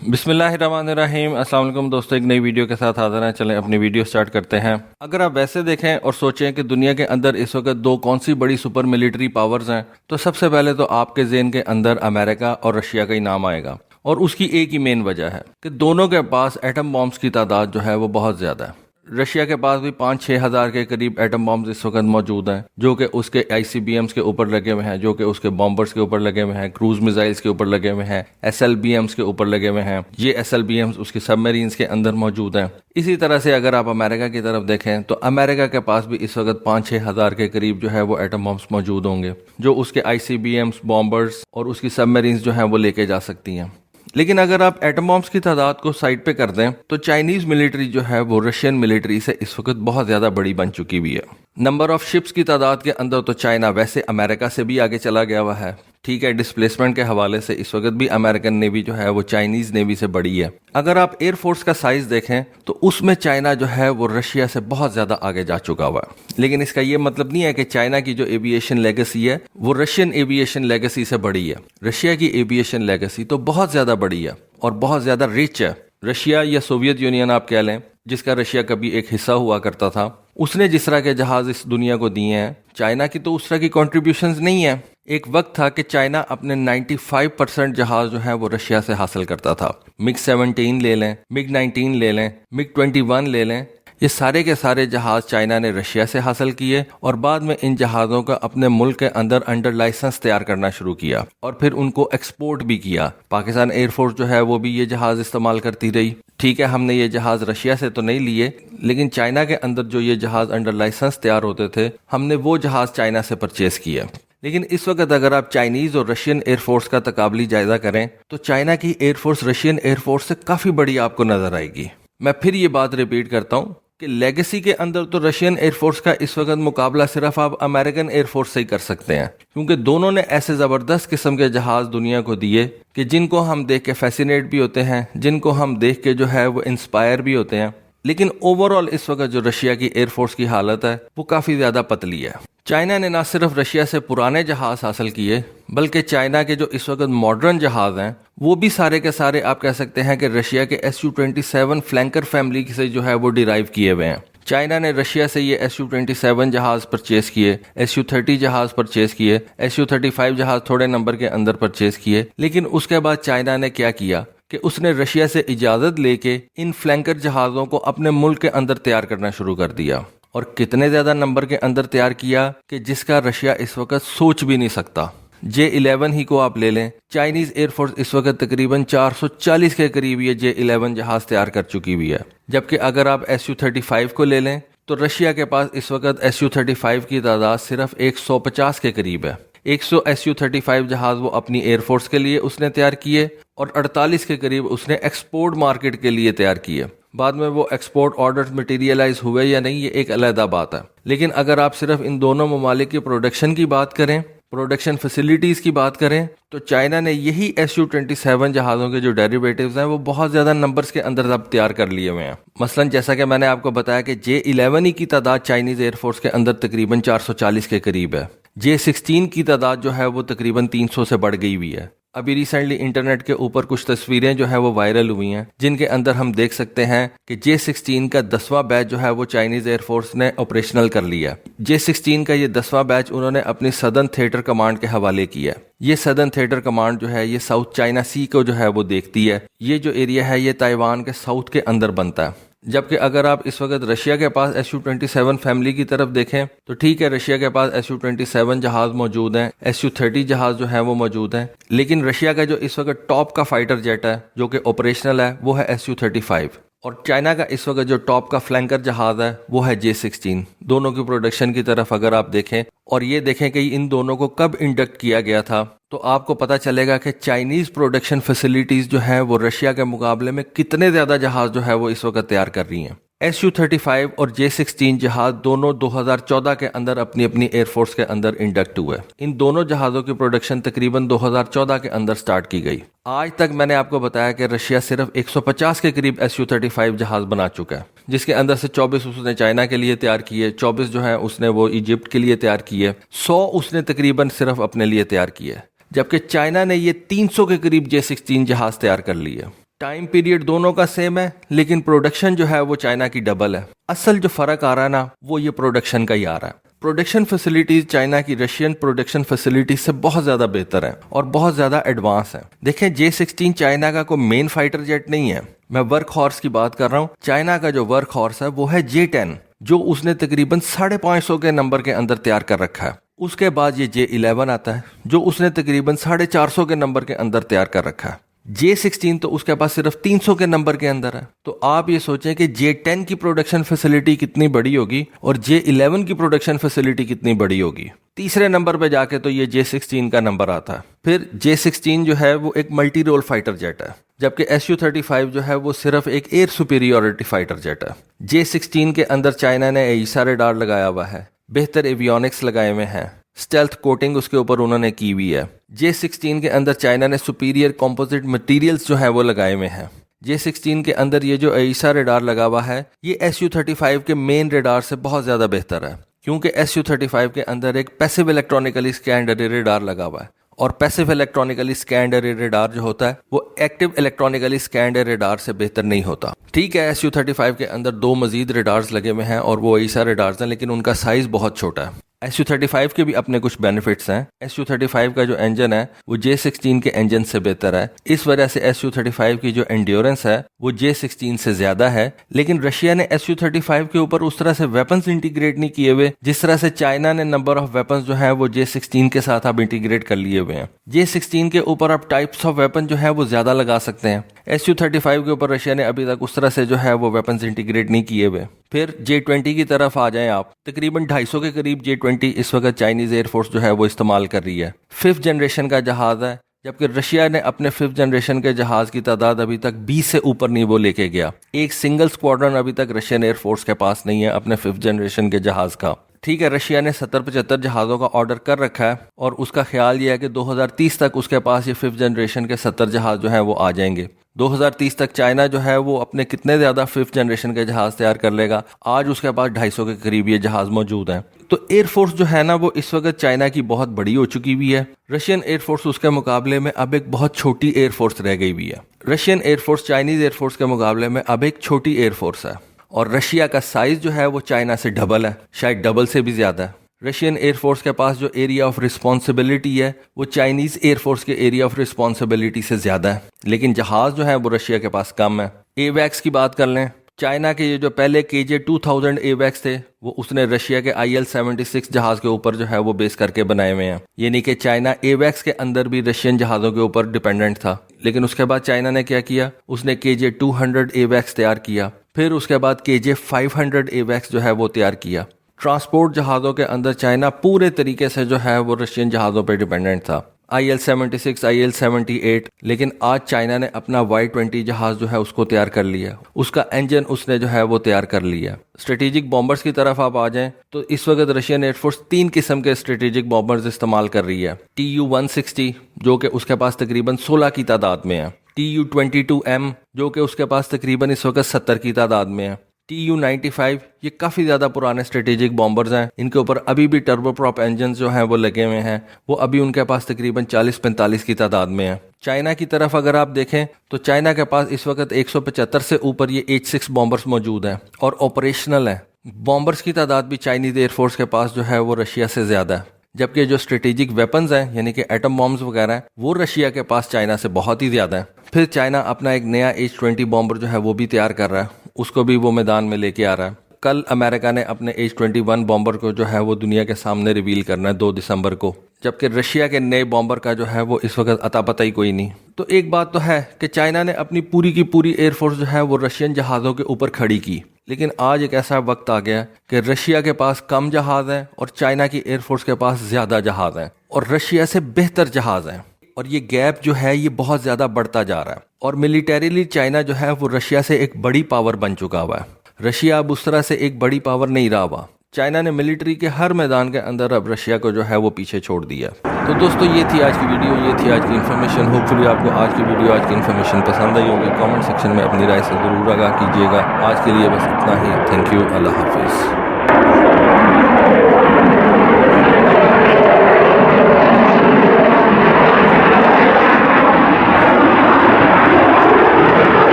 बिस्मिल्लाहिर्रहमानिर्रहीम। अस्सलाम वालेकुम दोस्तों, एक नई वीडियो के साथ हाजिर हैं। चलें अपनी वीडियो स्टार्ट करते हैं। अगर आप वैसे देखें और सोचें कि दुनिया के अंदर इस वक्त दो कौन सी बड़ी सुपर मिलिट्री पावर्स हैं, तो सबसे पहले तो आपके ज़हन के अंदर अमेरिका और रशिया का ही नाम आएगा। और उसकी एक ही मेन वजह है कि दोनों के पास एटम बॉम्ब्स की तादाद जो है वो बहुत ज़्यादा है। रशिया के पास भी 5-6 हज़ार के करीब एटम बॉम्ब्स इस वक्त मौजूद हैं, जो कि उसके ICBMs के ऊपर लगे हुए हैं, जो कि उसके बॉम्बर्स के ऊपर लगे हुए हैं, क्रूज मिसाइल्स के ऊपर लगे हुए हैं, SLBMs के ऊपर लगे हुए हैं। ये SLBMs उसके सबमरीन्स के अंदर मौजूद हैं। इसी तरह से अगर आप अमेरिका की तरफ देखें तो अमेरिका के पास भी इस वक्त 5-6 हज़ार के करीब जो है वो एटम बॉम्ब्स मौजूद होंगे, जो उसके ICBMs, बॉम्बर्स और उसकी सबमरीन्स जो हैं वो लेके जा सकती हैं। लेकिन अगर आप एटम बॉम्ब्स की तादाद को साइड पे कर दें तो चाइनीज मिलिट्री जो है वो रशियन मिलिट्री से इस वक्त बहुत ज़्यादा बड़ी बन चुकी हुई है। नंबर ऑफ शिप्स की तादाद के अंदर तो चाइना वैसे अमेरिका से भी आगे चला गया हुआ है। ठीक है, डिस्प्लेसमेंट के हवाले से इस वक्त भी अमेरिकन नेवी जो है वो चाइनीज नेवी से बड़ी है। अगर आप एयरफोर्स का साइज देखें तो उसमें चाइना जो है वो रशिया से बहुत ज़्यादा आगे जा चुका हुआ है। लेकिन इसका ये मतलब नहीं है कि चाइना की जो एविएशन लेगेसी है वो रशियन एविएशन लेगेसी से बड़ी है। रशिया की एविएशन लेगेसी तो बहुत ज़्यादा बड़ी है और बहुत ज़्यादा रिच है। रशिया या सोवियत यूनियन आप कह लें, जिसका रशिया कभी एक हिस्सा हुआ करता था, उसने जिस तरह के जहाज इस दुनिया को दिए हैं, चाइना की तो उस तरह की कॉन्ट्रीब्यूशंस नहीं है। एक वक्त था कि चाइना अपने 95% जहाज जो है वो रशिया से हासिल करता था। MiG-17 ले लें, MiG-19 ले लें, MiG-21 ले लें, ये सारे के सारे जहाज चाइना ने रशिया से हासिल किए और बाद में इन जहाज़ों का अपने मुल्क के अंदर अंडर लाइसेंस तैयार करना शुरू किया और फिर उनको एक्सपोर्ट भी किया। पाकिस्तान एयरफोर्स जो है वो भी ये जहाज़ इस्तेमाल करती रही। ठीक है, हमने ये जहाज़ रशिया से तो नहीं लिए, लेकिन चाइना के अंदर जो ये जहाज़ अंडर लाइसेंस तैयार होते थे, हमने वो जहाज़ चाइना से परचेज किया। लेकिन इस वक्त अगर आप चाइनीज़ और रशियन एयरफोर्स का तकाबली जायजा करें तो चाइना की एयरफोर्स रशियन एयरफोर्स से काफ़ी बड़ी आपको नज़र आएगी। मैं फिर ये बात रिपीट करता हूँ कि लेगेसी के अंदर तो रशियन एयरफोर्स का इस वक्त मुकाबला सिर्फ आप अमेरिकन एयरफोर्स से ही कर सकते हैं, क्योंकि दोनों ने ऐसे ज़बरदस्त किस्म के जहाज़ दुनिया को दिए कि जिनको हम देख के फैसिनेट भी होते हैं, जिनको हम देख के जो है वो इंस्पायर भी होते हैं। लेकिन ओवरऑल इस वक्त जो रशिया की एयरफोर्स की हालत है वो काफ़ी ज़्यादा पतली है। चाइना ने ना सिर्फ रशिया से पुराने जहाज़ हासिल किए, बल्कि चाइना के जो इस वक्त मॉडर्न जहाज़ हैं वो भी सारे के सारे आप कह सकते हैं कि रशिया के Su-27 फ्लैंकर फैमिली से जो है वो डिराइव किए हुए हैं। चाइना ने रशिया से ये Su-27 जहाज़ परचेज किए, Su-30 जहाज़ परचेज किए, Su-35 जहाज़ थोड़े नंबर के अंदर परचेज किए। लेकिन उसके बाद चाइना ने क्या किया कि उसने रशिया से इजाज़त लेके इन फ्लैंकर जहाज़ों को अपने मुल्क के अंदर तैयार करना शुरू कर दिया। और कितने ज़्यादा नंबर के अंदर तैयार किया कि जिसका रशिया इस वक्त सोच भी नहीं सकता। J-11 ही को आप ले लें, चाइनीज़ एयरफोर्स इस वक्त तकरीबन 440 के करीब ये J-11 जहाज़ तैयार कर चुकी हुई है। जबकि अगर आप Su-35 को ले लें तो रशिया के पास इस वक्त Su-35 की तादाद सिर्फ 150 के करीब है। 100 Su-35 जहाज़ वो अपनी एयरफोर्स के लिए उसने तैयार किए और 48 के करीब उसने एक्सपोर्ट मार्केट के लिए तैयार किए। बाद में वो एक्सपोर्ट ऑर्डर्स मटेरियलाइज हुए या नहीं, ये एक अलग बात है। लेकिन अगर आप सिर्फ इन दोनों ममालिक की प्रोडक्शन की बात करें, प्रोडक्शन फैसिलिटीज़ की बात करें, तो चाइना ने यही Su-27 जहाज़ों के जो डेरिवेटिव्स हैं वो बहुत ज़्यादा नंबर्स के अंदर अब तैयार कर लिए हुए हैं। मसलन जैसा कि मैंने आपको बताया कि J-11 ही की तादाद चाइनीज़ एयरफोर्स के अंदर तकरीबन 440 के करीब है। J-16 की तादाद जो है वो तकरीबन 300 से बढ़ गई हुई है। अभी रिसेंटली इंटरनेट के ऊपर कुछ तस्वीरें जो है वो वायरल हुई हैं, जिनके अंदर हम देख सकते हैं कि J-16 का 10वां बैच जो है वो चाइनीज़ एयरफोर्स ने ऑपरेशनल कर लिया। J-16 का ये 10वां बैच उन्होंने अपनी सदर्न थिएटर कमांड के हवाले किया। ये सदर्न थिएटर कमांड जो है ये साउथ चाइना सी को जो है वो देखती है। ये जो एरिया है ये ताइवान के साउथ के अंदर बनता है। जबकि अगर आप इस वक्त रशिया के पास Su-27 फैमिली की तरफ देखें तो ठीक है, रशिया के पास Su-27 जहाज़ मौजूद हैं, Su-30 जहाज़ जो है वो मौजूद हैं। लेकिन रशिया का जो इस वक्त टॉप का फाइटर जेट है जो कि ऑपरेशनल है वो है Su-35। और चाइना का इस वक्त जो टॉप का फ्लैंकर जहाज़ है वो है J-16। दोनों की प्रोडक्शन की तरफ अगर आप देखें और ये देखें कि इन दोनों को कब इंडक्ट किया गया था, तो आपको पता चलेगा कि चाइनीज़ प्रोडक्शन फैसिलिटीज़ जो हैं वो रशिया के मुकाबले में कितने ज़्यादा जहाज़ जो है वो इस वक्त तैयार कर रही हैं। Su-35 और J-16 जहाज़ दोनों 2014 के अंदर अपनी अपनी एयरफोर्स के अंदर इंडक्ट हुए। इन दोनों जहाज़ों की प्रोडक्शन तकरीबन 2014 के अंदर स्टार्ट की गई। आज तक मैंने आपको बताया कि रशिया सिर्फ 150 के करीब Su-35 जहाज़ बना चुका है, जिसके अंदर से 24 उसने चाइना के लिए तैयार किए, 24 जो है उसने वो इजिप्ट के लिए तैयार किए, 100 उसने तकरीबन सिर्फ अपने लिए तैयार किए। जबकि चाइना ने ये 300 के करीब J-16 जहाज़ तैयार कर लिए। टाइम पीरियड दोनों का सेम है, लेकिन प्रोडक्शन जो है वो चाइना की डबल है। असल जो फर्क आ रहा है ना, वो ये प्रोडक्शन का ही आ रहा है। प्रोडक्शन फैसिलिटीज चाइना की रशियन प्रोडक्शन फैसिलिटीज से बहुत ज्यादा बेहतर है और बहुत ज्यादा एडवांस है। देखें, J-16 चाइना का कोई मेन फाइटर जेट नहीं है, मैं वर्क हॉर्स की बात कर रहा हूँ। चाइना का जो वर्क हॉर्स है वो है J-10, जो उसने तकरीबन 550 के नंबर के अंदर तैयार कर रखा है। उसके बाद ये J-11 आता है, जो उसने तकरीबन 450 के नंबर के अंदर तैयार कर रखा है। J-16 तो उसके पास सिर्फ 300 के नंबर के अंदर है। तो आप ये सोचें कि J-10 की प्रोडक्शन फैसिलिटी कितनी बड़ी होगी और J-11 की प्रोडक्शन फैसिलिटी कितनी बड़ी होगी। तीसरे नंबर पे जाके तो ये J-16 का नंबर आता है। फिर J-16 जो है वो एक मल्टी रोल फाइटर जेट है, जबकि Su-35 जो है वो सिर्फ एक एयर सुपीरियोरिटी फाइटर जेट है। J-16 के अंदर चाइना ने AESA रडार लगाया हुआ है, बेहतर एवियोनिक्स लगाए हुए हैं, स्टेल्थ कोटिंग उसके ऊपर उन्होंने की हुई है। J-16 के अंदर चाइना ने सुपीरियर कंपोजिट मटेरियल्स जो है वो लगाए हुए हैं। J-16 के अंदर ये जो AESA रडार लगा हुआ है, ये Su-35 के मेन रडार से बहुत ज्यादा बेहतर है, क्योंकि Su-35 के अंदर एक passive electronically scanned array radar लगा हुआ है, और passive electronically scanned array radar जो होता है वो active electronically scanned array radar से बेहतर नहीं होता। ठीक है, Su-35 के अंदर 2 मजीद रडार्स लगे हुए हैं और वो AESA रडार्स हैं, लेकिन उनका साइज बहुत छोटा है। Su-35 के भी अपने कुछ बेनिफिट्स हैं। Su-35 का जो इंजन है वो J-16 के इंजन से बेहतर है, इस वजह से Su-35 की जो एंड्योरेंस है वो J-16 से ज्यादा है। लेकिन रशिया ने Su-35 के ऊपर उस तरह से वेपन्स इंटीग्रेट नहीं किए हुए जिस तरह से चाइना ने नंबर ऑफ वेपन्स जो है वो J-16 के साथ अब इंटीग्रेट कर लिए हुए हैं। J-16 के ऊपर आप टाइप्स ऑफ वेपन जो है वो ज्यादा लगा सकते हैं। Su-35 के ऊपर रशिया ने अभी तक उस तरह से जो है वो वेपन्स इंटीग्रेट नहीं किए हुए। फिर J-20 की तरफ आ जाएं आप, तकरीबन 250 के करीब J-20 इस वक्त चाइनीज एयरफोर्स जो है वो इस्तेमाल कर रही है। 5th जनरेशन का जहाज है, जबकि रशिया ने अपने 5th जनरेशन के जहाज की तादाद अभी तक 20 से ऊपर नहीं वो लेके गया। एक सिंगल स्क्वाड्रन अभी तक रशियन एयरफोर्स के पास नहीं है अपने 5th जनरेशन के जहाज का। ठीक है, रशिया ने 70-75 जहाज़ों का ऑर्डर कर रखा है और उसका ख्याल यह है कि 2030 तक उसके पास ये 5th जनरेशन के 70 जहाज जो है वो आ जाएंगे। 2030 तक चाइना जो है वो अपने कितने ज्यादा 5th जनरेशन के जहाज तैयार कर लेगा, आज उसके पास 250 के करीब ये जहाज मौजूद हैं। तो एयरफोर्स जो है ना वो इस वक्त चाइना की बहुत बड़ी हो चुकी हुई है। रशियन एयरफोर्स उसके मुकाबले में अब एक बहुत छोटी एयरफोर्स रह गई हुई है। रशियन एयरफोर्स चाइनीज एयरफोर्स के मुकाबले में अब एक छोटी एयरफोर्स है, और रशिया का साइज जो है वो चाइना से डबल है, शायद डबल से भी ज्यादा है। रशियन एयरफोर्स के पास जो एरिया ऑफ रिस्पॉन्सिबिलिटी है वो चाइनीज एयरफोर्स के एरिया ऑफ रिस्पॉन्सिबिलिटी से ज्यादा है, लेकिन जहाज जो है वो रशिया के पास कम है। एवैक्स की बात कर लें, चाइना के ये जो पहले KJ-2000 एवैक्स थे वो उसने रशिया के IL-76 जहाज के ऊपर जो है वो बेस करके बनाए हुए हैं। यानी कि चाइना एवैक्स के अंदर भी रशियन जहाजों के ऊपर डिपेंडेंट था। लेकिन उसके बाद चाइना ने क्या किया, उसने KJ-200 एवैक्स तैयार किया, फिर उसके बाद KJ-500 एवैक्स जो है वो तैयार किया। ट्रांसपोर्ट जहाज़ों के अंदर चाइना पूरे तरीके से जो है वो रशियन जहाज़ों पर डिपेंडेंट था, IL-76, IL-78। लेकिन आज चाइना ने अपना Y-20 जहाज जो है उसको तैयार कर लिया, उसका इंजन उसने जो है वो तैयार कर लिया। स्ट्रेटेजिक बॉम्बर्स की तरफ आप आ जाएं तो इस वक्त रशियन एयरफोर्स 3 किस्म के स्ट्रेटेजिक बॉम्बर्स इस्तेमाल कर रही है। Tu-160 जो कि उसके पास तकरीबन 16 की तादाद में है, Tu-22M जो कि उसके पास तकरीबन इस वक्त 70 की तादाद में है, Tu-95 ये काफ़ी ज़्यादा पुराने स्ट्रेटेजिक बॉम्बर्स हैं, इनके ऊपर अभी भी टर्बोप्रॉप इंजन जो हैं वो लगे हुए हैं, वो अभी उनके पास तकरीबन 40-45 की तादाद में है। चाइना की तरफ अगर आप देखें तो चाइना के पास इस वक्त 175 से ऊपर ये H-6 बॉम्बर्स मौजूद हैं और ऑपरेशनल हैं। बॉम्बर्स की तादाद भी चाइनीज एयरफोर्स के पास जो है वो रशिया से ज़्यादा है, जबकि जो स्ट्रेटेजिक वेपन्स हैं यानी कि एटम बॉम्ब्स वगैरह हैं वो रशिया के पास चाइना से बहुत ही ज़्यादा है। फिर चाइना अपना एक नया H-20 बॉम्बर जो है वो भी तैयार कर रहा है, उसको भी वो मैदान में लेके आ रहा है। कल अमेरिका ने अपने H-21 बॉम्बर को जो है वो दुनिया के सामने रिवील करना है 2 दिसंबर को, जबकि रशिया के नए बॉम्बर का जो है वो इस वक्त अता पता ही कोई नहीं। तो एक बात तो है कि चाइना ने अपनी पूरी की पूरी एयरफोर्स जो है वो रशियन जहाज़ों के ऊपर खड़ी की, लेकिन आज एक ऐसा वक्त आ गया कि रशिया के पास कम जहाज़ हैं और चाइना की एयरफोर्स के पास ज़्यादा जहाज़ हैं और रशिया से बेहतर जहाज़ हैं, और ये गैप जो है ये बहुत ज़्यादा बढ़ता जा रहा है। और मिलिटरीली चाइना जो है वो रशिया से एक बड़ी पावर बन चुका हुआ है, रशिया अब उस तरह से एक बड़ी पावर नहीं रहा हुआ। चाइना ने मिलिट्री के हर मैदान के अंदर अब रशिया को जो है वो पीछे छोड़ दिया। तो दोस्तों ये थी आज की वीडियो, ये थी आज की इन्फॉर्मेशन। होपफुली आपको आज की वीडियो, आज की इन्फॉर्मेशन पसंद आई होगी। कमेंट सेक्शन में अपनी राय से ज़रूर आगाह कीजिएगा। आज के लिए बस इतना ही। थैंक यू, अल्लाह हाफिज़।